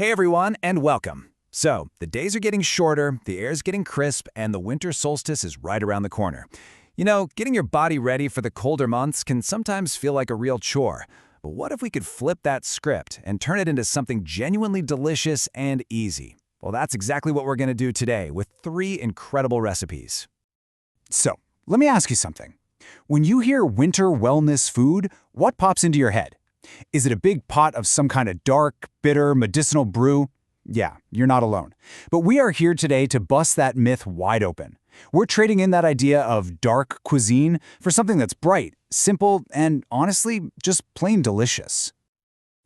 Hey everyone, and welcome. So, the days are getting shorter, the air's getting crisp, and the winter solstice is right around the corner. You know, getting your body ready for the colder months can sometimes feel like a real chore. But what if we could flip that script and turn it into something genuinely delicious and easy? Well, that's exactly what we're going to do today with 3 incredible recipes. So, let me ask you something. When you hear winter wellness food, what pops into your head? Is it a big pot of some kind of dark, bitter, medicinal brew? Yeah, you're not alone. But we are here today to bust that myth wide open. We're trading in that idea of dark cuisine for something that's bright, simple, and honestly, just plain delicious.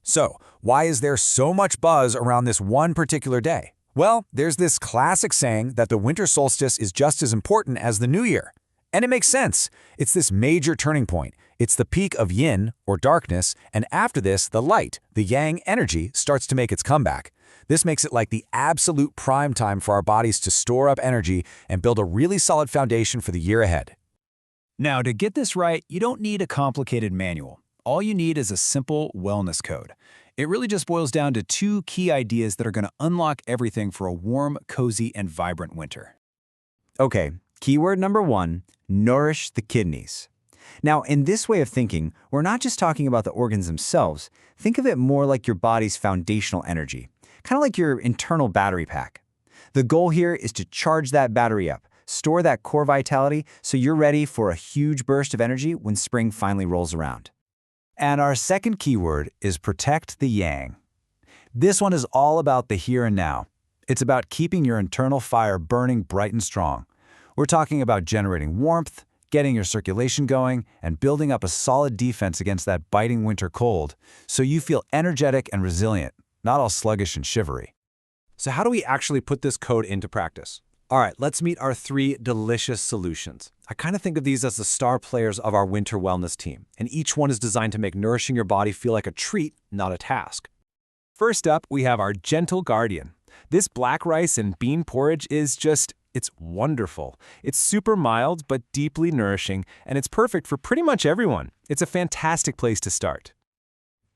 So, why is there so much buzz around this one particular day? Well, there's this classic saying that the winter solstice is just as important as the new year. And it makes sense. It's this major turning point. It's the peak of yin, or darkness, and after this, the light, the yang energy, starts to make its comeback. This makes it like the absolute prime time for our bodies to store up energy and build a really solid foundation for the year ahead. Now, to get this right, you don't need a complicated manual. All you need is a simple wellness code. It really just boils down to 2 key ideas that are going to unlock everything for a warm, cozy, and vibrant winter. Okay, keyword number 1, nourish the kidneys. Now, in this way of thinking, we're not just talking about the organs themselves. Think of it more like your body's foundational energy, kind of like your internal battery pack. The goal here is to charge that battery up, store that core vitality so you're ready for a huge burst of energy when spring finally rolls around. And our second keyword is protect the yang. This one is all about the here and now. It's about keeping your internal fire burning bright and strong. We're talking about generating warmth, getting your circulation going, and building up a solid defense against that biting winter cold so you feel energetic and resilient, not all sluggish and shivery. So how do we actually put this code into practice? All right, let's meet our 3 delicious solutions. I kind of think of these as the star players of our winter wellness team, and each one is designed to make nourishing your body feel like a treat, not a task. First up, we have our gentle guardian. This black rice and bean porridge is it's wonderful. It's super mild but deeply nourishing, and it's perfect for pretty much everyone. It's a fantastic place to start.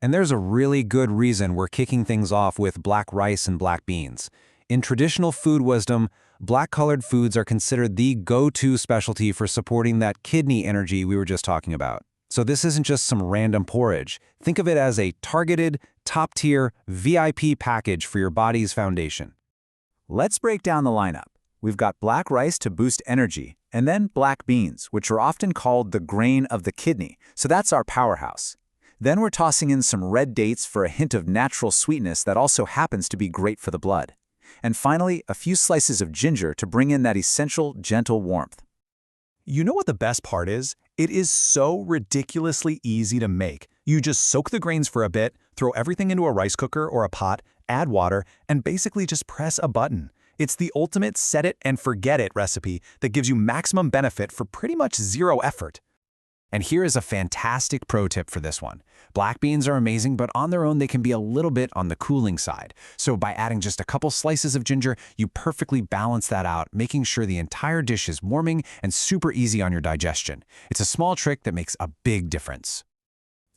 And there's a really good reason we're kicking things off with black rice and black beans. In traditional food wisdom, black-colored foods are considered the go-to specialty for supporting that kidney energy we were just talking about. So this isn't just some random porridge. Think of it as a targeted, top-tier, VIP package for your body's foundation. Let's break down the lineup. We've got black rice to boost energy, and then black beans, which are often called the grain of the kidney, so that's our powerhouse. Then we're tossing in some red dates for a hint of natural sweetness that also happens to be great for the blood. And finally, a few slices of ginger to bring in that essential, gentle warmth. You know what the best part is? It is so ridiculously easy to make. You just soak the grains for a bit, throw everything into a rice cooker or a pot, add water, and basically just press a button. It's the ultimate set it and forget it recipe that gives you maximum benefit for pretty much 0 effort. And here is a fantastic pro tip for this one. Black beans are amazing, but on their own they can be a little bit on the cooling side. So by adding just a couple slices of ginger, you perfectly balance that out, making sure the entire dish is warming and super easy on your digestion. It's a small trick that makes a big difference.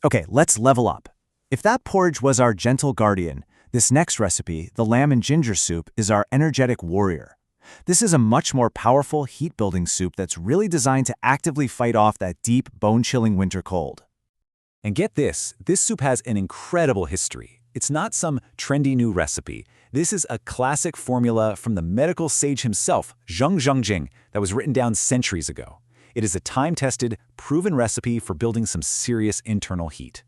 Okay, let's level up. If that porridge was our gentle guardian, this next recipe, the lamb and ginger soup, is our energetic warrior. This is a much more powerful heat-building soup that's really designed to actively fight off that deep, bone-chilling winter cold. And get this soup has an incredible history. It's not some trendy new recipe. This is a classic formula from the medical sage himself, Zheng Zhengjing, that was written down centuries ago. It is a time-tested, proven recipe for building some serious internal heat.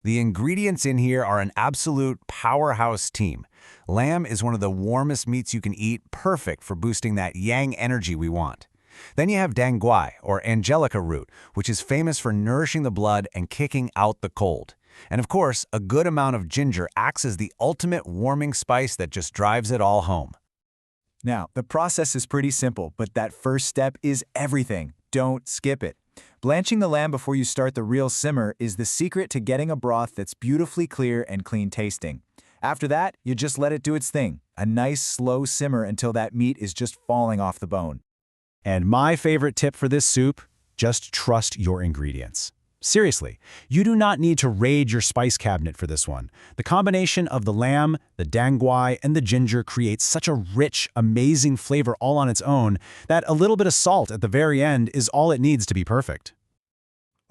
The ingredients in here are an absolute powerhouse team. Lamb is one of the warmest meats you can eat, perfect for boosting that yang energy we want. Then you have dang guai, or angelica root, which is famous for nourishing the blood and kicking out the cold. And of course, a good amount of ginger acts as the ultimate warming spice that just drives it all home. Now, the process is pretty simple, but that first step is everything. Don't skip it. Blanching the lamb before you start the real simmer is the secret to getting a broth that's beautifully clear and clean tasting. After that, you just let it do its thing, a nice slow simmer until that meat is just falling off the bone. And my favorite tip for this soup, just trust your ingredients. Seriously, you do not need to raid your spice cabinet for this one. The combination of the lamb, the dangguai, and the ginger creates such a rich, amazing flavor all on its own that a little bit of salt at the very end is all it needs to be perfect.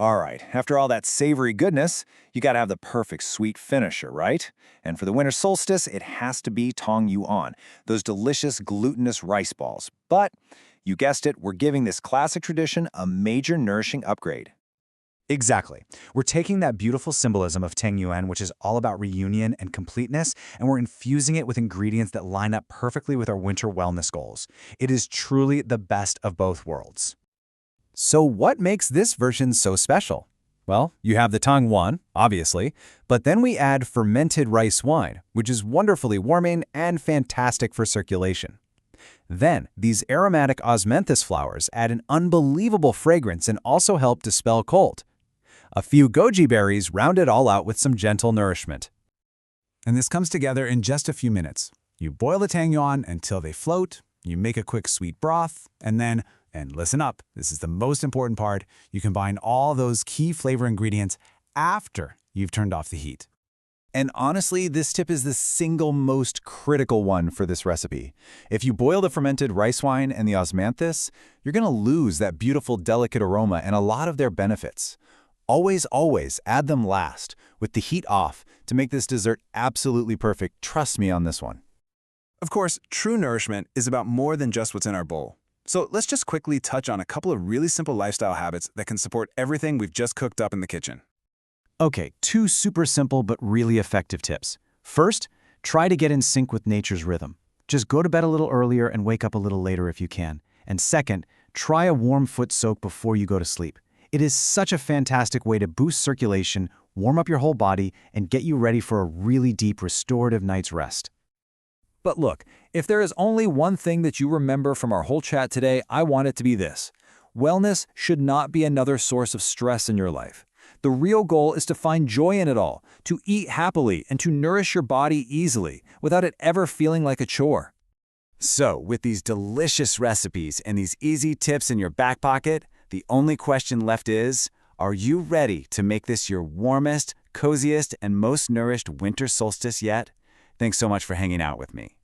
All right, after all that savory goodness, you gotta have the perfect sweet finisher, right? And for the winter solstice, it has to be Tong Yuan, those delicious glutinous rice balls. But, you guessed it, we're giving this classic tradition a major nourishing upgrade. Exactly. We're taking that beautiful symbolism of Tang Yuan, which is all about reunion and completeness, and we're infusing it with ingredients that line up perfectly with our winter wellness goals. It is truly the best of both worlds. So what makes this version so special? Well, you have the Tang Yuan, obviously, but then we add fermented rice wine, which is wonderfully warming and fantastic for circulation. Then, these aromatic osmanthus flowers add an unbelievable fragrance and also help dispel cold. A few goji berries round it all out with some gentle nourishment. And this comes together in just a few minutes. You boil the tang yuan until they float, you make a quick sweet broth, and then, and listen up, this is the most important part, you combine all those key flavor ingredients after you've turned off the heat. And honestly, this tip is the single most critical one for this recipe. If you boil the fermented rice wine and the osmanthus, you're gonna lose that beautiful, delicate aroma and a lot of their benefits. Always add them last, with the heat off, to make this dessert absolutely perfect. Trust me on this one. Of course, true nourishment is about more than just what's in our bowl. So let's just quickly touch on a couple of really simple lifestyle habits that can support everything we've just cooked up in the kitchen. Okay, 2 super simple but really effective tips. First, try to get in sync with nature's rhythm. Just go to bed a little earlier and wake up a little later if you can. And second, try a warm foot soak before you go to sleep. It is such a fantastic way to boost circulation, warm up your whole body, and get you ready for a really deep restorative night's rest. But look, if there is only one thing that you remember from our whole chat today, I want it to be this. Wellness should not be another source of stress in your life. The real goal is to find joy in it all, to eat happily, and to nourish your body easily, without it ever feeling like a chore. So, with these delicious recipes and these easy tips in your back pocket, the only question left is, are you ready to make this your warmest, coziest, and most nourished winter solstice yet? Thanks so much for hanging out with me.